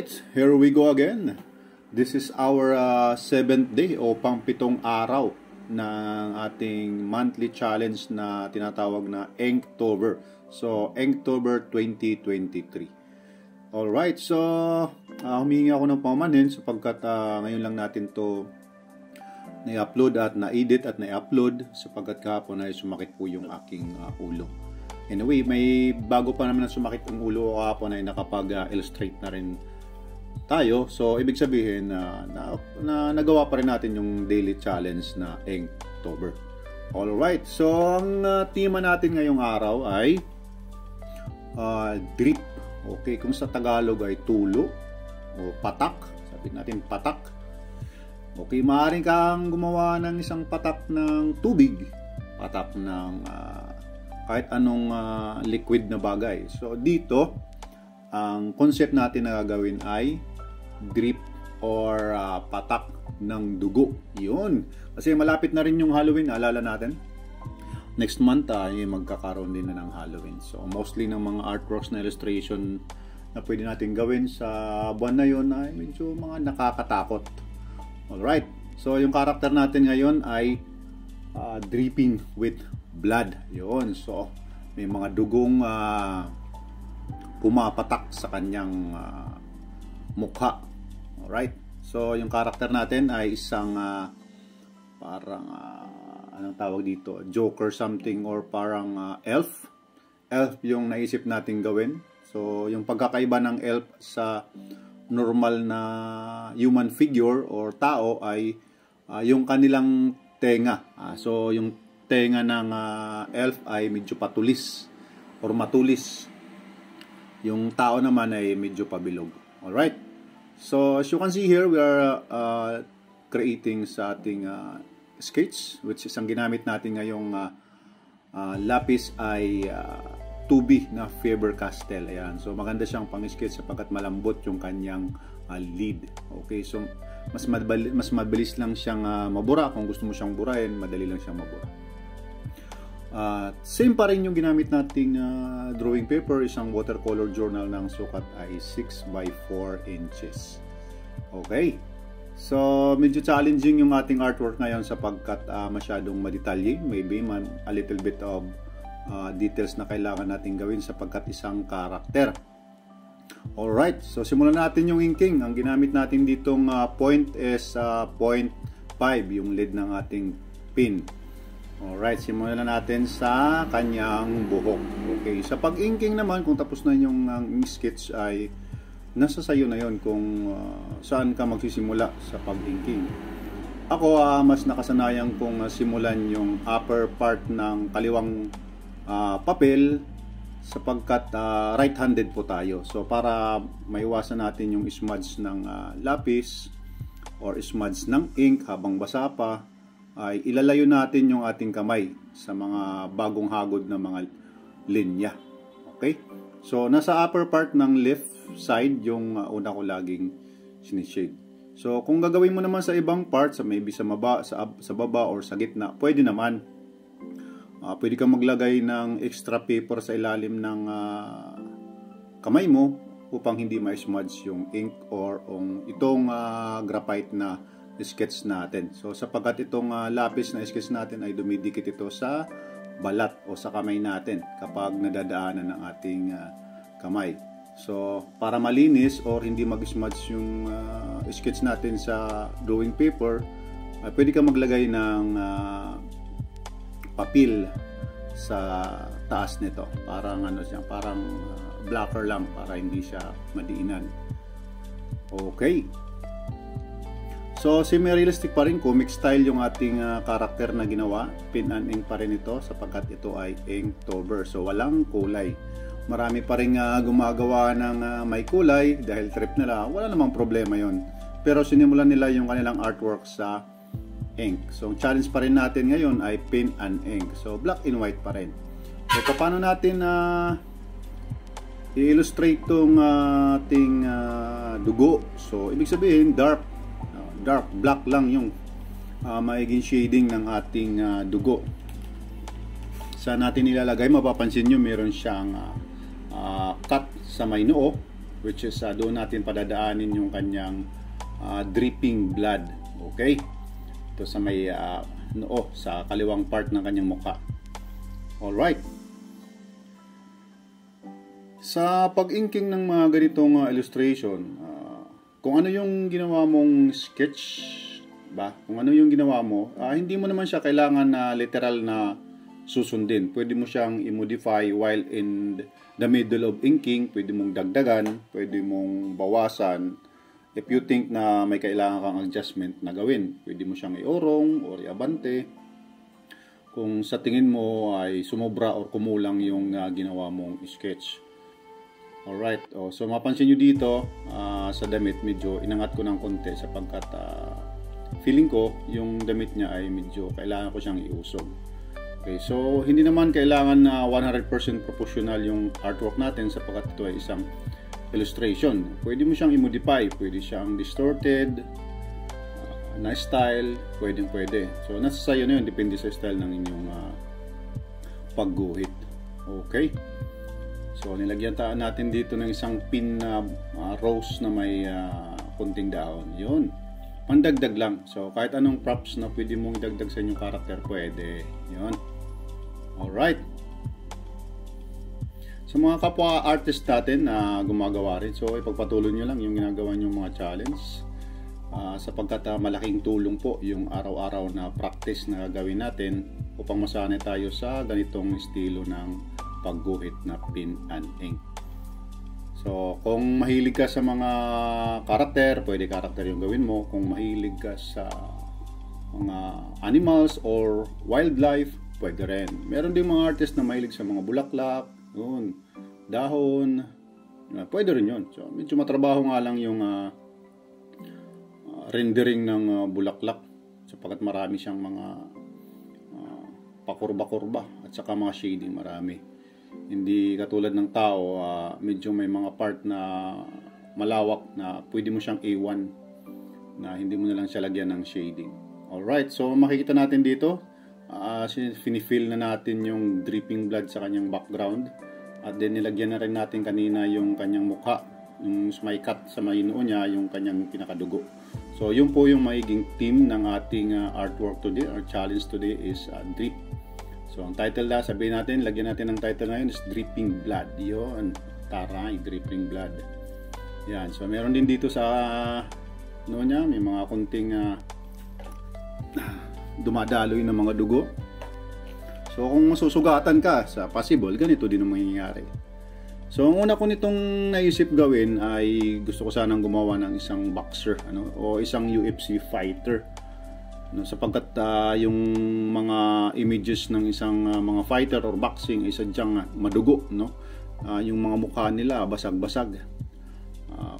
Alright, here we go again. This is our 7th day o pang-pitong araw ng ating monthly challenge na tinatawag na Inktober. So, Inktober 2023. Alright, so humingi ako ng pamanin sapagkat ngayon lang natin to na-upload at na-edit at na-upload sapagkat kahapon ay sumakit po yung aking ulo. Anyway, may bago pa naman na sumakit ang ulo kahapon ay nakapag-illustrate na rin tayo. So, ibig sabihin na nagawa pa rin natin yung daily challenge na Inktober. Alright, so ang tema natin ngayong araw ay drip. Okay, kung sa Tagalog ay tulo o patak. Sabihin natin patak. Okay, maaaring kang gumawa ng isang patak ng tubig. Patak ng kahit anong liquid na bagay. So dito, ang concept natin na gagawin ay drip or patak ng dugo. Yun. Kasi malapit na rin yung Halloween, naalala natin. Next month magkakaroon din na ng Halloween. So mostly ng mga artworks na illustration na pwede natin gawin sa buwan na yun ay medyo mga nakakatakot. Alright. So yung character natin ngayon ay dripping with blood. Yun. So, may mga dugong pumapatak sa kanyang mukha. Alright. So, yung karakter natin ay isang parang anong tawag dito? Joker something or parang elf. Elf yung naisip natin gawin. So, yung pagkakaiba ng elf sa normal na human figure or tao ay yung kanilang tenga. So, yung tenga ng elf ay medyo patulis or matulis. Yung tao naman ay medyo pabilog. Alright. So, as you can see here, we are creating sa ating sketch, which is ang ginamit natin ngayong lapis ay 2B na Faber-Castell. Ayan. So, maganda siyang pang-sketch sapagkat malambot yung kanyang lid. Okay. So, mas mabilis lang siyang mabura. Kung gusto mo siyang burahin, madali lang siyang mabura. Same pa rin yung ginamit nating drawing paper, isang watercolor journal ng sukat ay 6 by 4 inches. Okay. So, medyo challenging yung ating artwork ngayon sapagkat masyadong madetalye. Maybe a little bit of details na kailangan natin gawin sapagkat isang karakter. Alright. So, simulan natin yung inking. Ang ginamit natin ditong point is 0.5 yung lead ng ating pin. Alright, simulan na natin sa kanyang buhok. Okay, sa pag-inking naman, kung tapos na yung sketch ay nasa sayo na yon kung saan ka magsisimula sa pag-inking. Ako, mas nakasanayan kong simulan yung upper part ng kaliwang papel sapagkat right-handed po tayo. So, para maiwasan natin yung smudge ng lapis or smudge ng ink habang basa pa, ay ilalayo natin yung ating kamay sa mga bagong hagod na mga linya. Okay? So, nasa upper part ng left side yung una ko laging sinishade. So, kung gagawin mo naman sa ibang part, maybe sa baba or sa gitna, pwede naman. Pwede kang maglagay ng extra paper sa ilalim ng kamay mo upang hindi ma-smudge yung ink or itong graphite na sketch natin. So, sapagkat itong lapis na sketch natin ay dumidikit ito sa balat o sa kamay natin kapag nadadaanan ng ating kamay. So, para malinis or hindi mag-smudge yung sketch natin sa drawing paper, pwede ka maglagay ng papel sa taas nito. Parang parang blocker lang para hindi siya madiinan. Okay. So, semi-realistic pa rin, comic style yung ating karakter na ginawa. Pin and ink pa rin ito sapagkat ito ay Inktober. So, walang kulay. Marami pa rin gumagawa ng may kulay dahil trip nila. Wala namang problema yon. Pero sinimulan nila yung kanilang artwork sa ink. So, ang challenge pa rin natin ngayon ay pin and ink. So, black and white pa rin. So, paano natin i-illustrate itong ating dugo? So, ibig sabihin, dark black lang yung maiging shading ng ating dugo. Saan natin ilalagay? Mapapansin nyo meron siyang cut sa may noo. which is doon natin padadaanin yung kanyang dripping blood. Okay? Ito sa may noo, sa kaliwang part ng kanyang mukha. Alright. Sa pag-inking ng mga ganitong illustration, kung ano yung ginawa mong sketch ba, kung ano yung ginawa mo, hindi mo naman siya kailangan na literal na susundin. Pwede mo siyang i-modify while in the middle of inking. Pwede mong dagdagan, pwede mong bawasan. If you think na may kailangan kang adjustment na gawin, pwede mo siyang iorong or iabante. Kung sa tingin mo ay sumobra or kumulang yung ginawa mong sketch. Alright, so mapansin nyo dito sa damit, medyo inangat ko ng konti sapagkat feeling ko yung damit niya ay medyo kailangan ko siyang iusog. Okay, so hindi naman kailangan na 100% proportional yung artwork natin sapagkat ito ay isang illustration. Pwede mo siyang i-modify, pwede siyang distorted, na style, pwede. So nasa sayo na yun, depende sa style ng inyong pagguhit. Okay. So nilagyan natin dito ng isang pin na rose na may kunting dahon. Yun. Pandagdag lang. So kahit anong props na pwede mong idagdag sa inyong karakter, pwede. Yun. Alright. Sa mga kapwa artist natin na gumagawa rin, so ipagpatuloy nyo lang yung ginagawa nyo mga challenge. Sapagkat malaking tulong po yung araw-araw na practice na gagawin natin upang masanay tayo sa ganitong estilo ng pagguhit na pin and ink. So, kung mahilig ka sa mga karakter, pwede karakter yung gawin mo. Kung mahilig ka sa mga animals or wildlife, pwede rin. Meron din mga artist na mahilig sa mga bulaklak, yun, dahon, pwede rin yun. So, medyo matrabaho nga lang yung rendering ng bulaklak sapagkat marami siyang mga pakurba-kurba at saka mga shading marami. Hindi katulad ng tao, medyo may mga part na malawak na pwede mo siyang A1 na hindi mo na lang siya lagyan ng shading. Alright, so makikita natin dito, finifill na natin yung dripping blood sa kanyang background at then nilagyan na rin natin kanina yung kanyang mukha, yung may cut sa may noo niya, yung kanyang pinakadugo. So yun po yung magiging theme ng ating artwork today. Our challenge today is drip. So ang title na, sabihin natin, lagyan natin ng title ngayon is Dripping Blood. Yun, taray, Dripping Blood. Yan, so meron din dito sa ano niya, may mga kunting dumadaloy ng mga dugo. So kung masusugatan ka sa possible, ganito din ang mangyayari. So ang una ko nitong naisip gawin ay gusto ko sanang gumawa ng isang boxer, o isang UFC fighter. Sapagkat yung mga images ng isang mga fighter or boxing ay sadyang madugo, yung mga mukha nila basag-basag.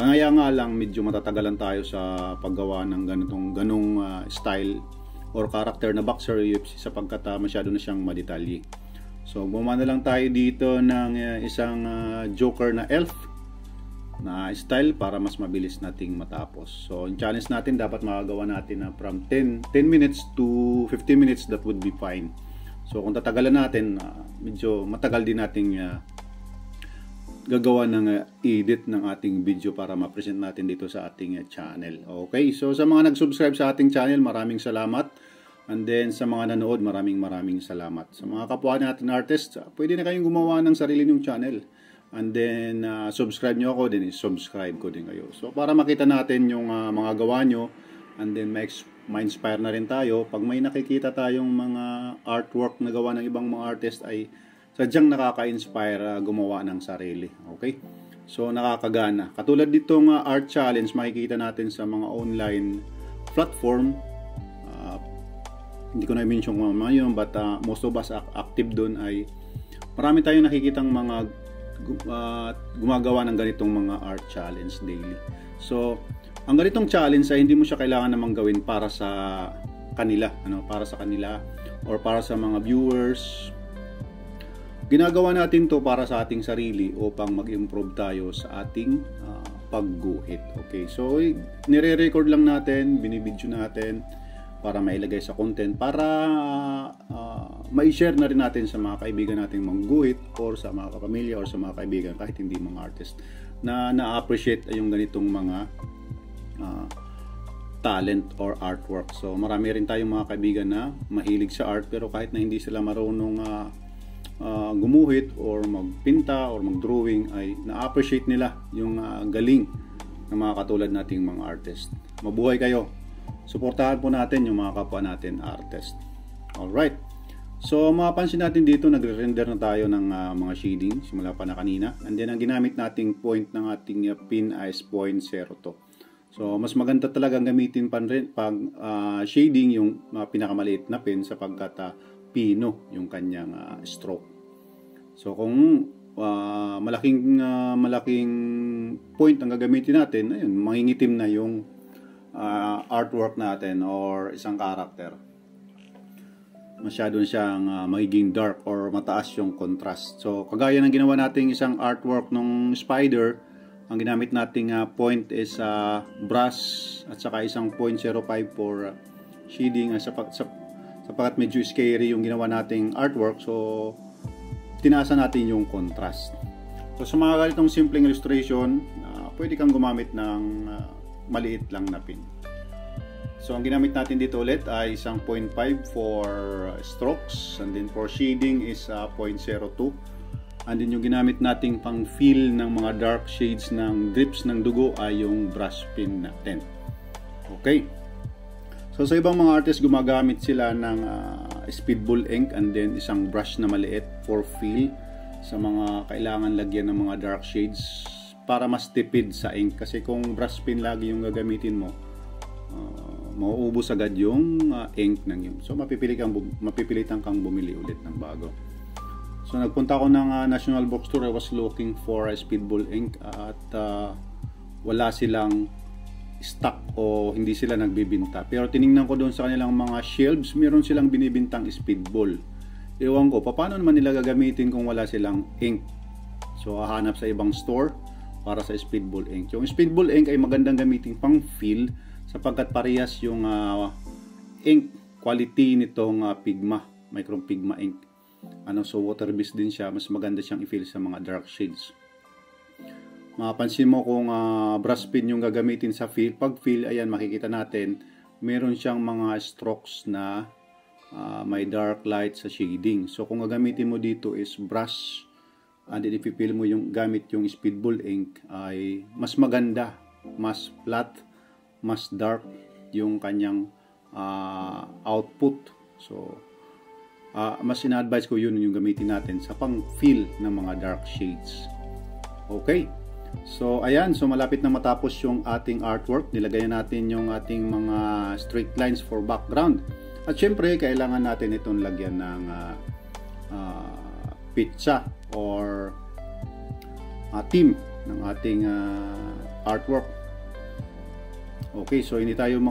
Kaya nga lang medyo matatagalan tayo sa paggawa ng ganong style or character na boxer UFC sapagkat masyado na siyang madetalye. So gumawa na lang tayo dito ng isang Joker na elf na style para mas mabilis nating matapos. So yung challenge natin dapat makagawa natin from 10 minutes to 15 minutes, that would be fine. So kung tatagalan natin, medyo matagal din nating gagawa ng edit ng ating video para ma-present natin dito sa ating channel. Okay, so sa mga nag-subscribe sa ating channel, maraming salamat. And then sa mga nanood, maraming salamat. Sa mga kapwa natin artists, pwede na kayong gumawa ng sarili nyong channel. And then subscribe nyo ako, then subscribe ko din kayo. So para makita natin yung mga gawa nyo, and then ma-inspire na rin tayo. Pag may nakikita tayong mga artwork na gawa ng ibang mga artist ay sadyang nakaka-inspire gumawa ng sarili. Okay? So nakakagana. Katulad ditong art challenge, makikita natin sa mga online platform. Hindi ko na i-mention kung ano yun, but most of us active doon ay marami tayong nakikitang mga gumagawa ng ganitong mga art challenge daily. So, ang ganitong challenge ay hindi mo siya kailangan namang gawin para sa kanila, para sa kanila or para sa mga viewers. Ginagawa natin to para sa ating sarili upang mag-improve tayo sa ating pagguhit. Okay, so nire-record lang natin, binibidyo natin para mailagay sa content, para ma-share na rin natin sa mga kaibigan nating mangguhit or sa mga kapamilya or sa mga kaibigan kahit hindi mga artist na na-appreciate yung ganitong mga talent or artwork. So marami rin tayong mga kaibigan na mahilig sa art, pero kahit na hindi sila marunong gumuhit or magpinta or mag-drawing, ay na-appreciate nila yung galing ng mga katulad nating mga artist. Mabuhay kayo! Suportahan po natin yung mga kapwa natin artist. Alright. So mapapansin natin dito, nagre-render na tayo ng mga shading simula pa na kanina. And then ang ginamit nating point ng ating pin is 0.02. So mas maganda talagang gamitin pag shading yung pinakamaliit na pin, sapagkat pino yung kanyang stroke. So kung malaking point ang gagamitin natin, ayun, mangingitim na yung artwork natin or isang character. Masyado siyang magiging dark or mataas yung contrast. So kagaya ng ginawa nating isang artwork ng spider, ang ginamit nating point is brush at saka isang 0.05 for shading, sapagkat medyo scary yung ginawa nating artwork. So tinaasa natin yung contrast. So sa mga ganitong simpleng illustration, pwede kang gumamit ng maliit lang na pin. So ang ginamit natin dito ulit ay isang 0.5 for strokes, and then for shading is 0.02. And then yung ginamit nating pang fill ng mga dark shades ng drips ng dugo ay yung brush pin natin. Okay. So sa ibang mga artists, gumagamit sila ng speedball ink and then isang brush na maliit for fill sa mga kailangan lagyan ng mga dark shades para mas tipid sa ink. Kasi kung brush pin lagi yung gagamitin mo, mauubos agad yung ink ng yun. So mapipilitan kang bumili ulit ng bago. So nagpunta ako ng National Bookstore. I was looking for a speedball ink at wala silang stock o hindi sila nagbibinta. Pero tiningnan ko doon sa kanilang mga shelves, meron silang binibintang speedball. Ewan ko, paano naman nila gagamitin kung wala silang ink? So hahanap sa ibang store para sa speedball ink. Yung speedball ink ay magandang gamitin pang fill, sapagkat parehas yung ink quality nitong Pigma, Micro Pigma ink. So water-based din siya, mas maganda siyang i-fill sa mga dark shades. Mapapansin mo kung brush pin yung gagamitin sa fill, pag fill, ayan, makikita natin meron siyang mga strokes na may dark light sa shading. So kung gagamitin mo dito is brush, and then i-fill mo yung gamit yung speedball ink, ay mas maganda, mas flat, mas dark yung kanyang output. So mas ina-advise ko yun yung gamitin natin sa pang-fill ng mga dark shades. Okay. So ayan, so malapit na matapos yung ating artwork. Nilagay natin yung ating mga straight lines for background. At syempre, kailangan natin itong lagyan ng pizza or theme ng ating artwork. Okay, so hindi tayo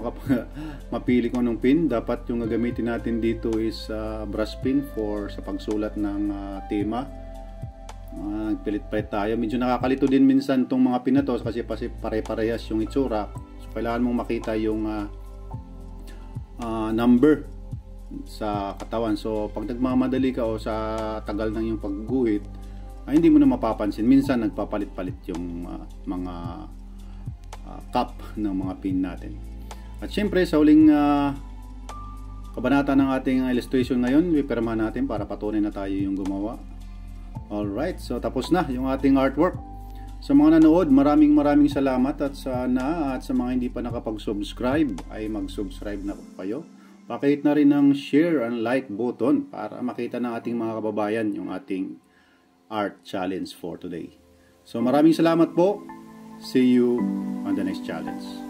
mapili kung anong pin. Dapat yung gagamitin natin dito is brush pin for sa pagsulat ng tema. Pilit-pilit tayo. Medyo nakakalito din minsan tong mga pin na to kasi pare-parehas yung itsura. So kailangan mong makita yung number sa katawan. So pag nagmamadali ka o sa tagal ng yung pagguhit, ay hindi mo na mapapansin. Minsan nagpapalit-palit yung mga cap ng mga pin natin. At syempre sa huling kabanata ng ating illustration ngayon, ipirma natin para patunay na tayo yung gumawa. Alright, so tapos na yung ating artwork. Sa mga nanood, maraming salamat, at sa mga hindi pa nakapag-subscribe ay mag-subscribe na po kayo. Pakihit na rin ng share and like button para makita ng ating mga kababayan yung ating art challenge for today. So maraming salamat po. See you on the next challenge.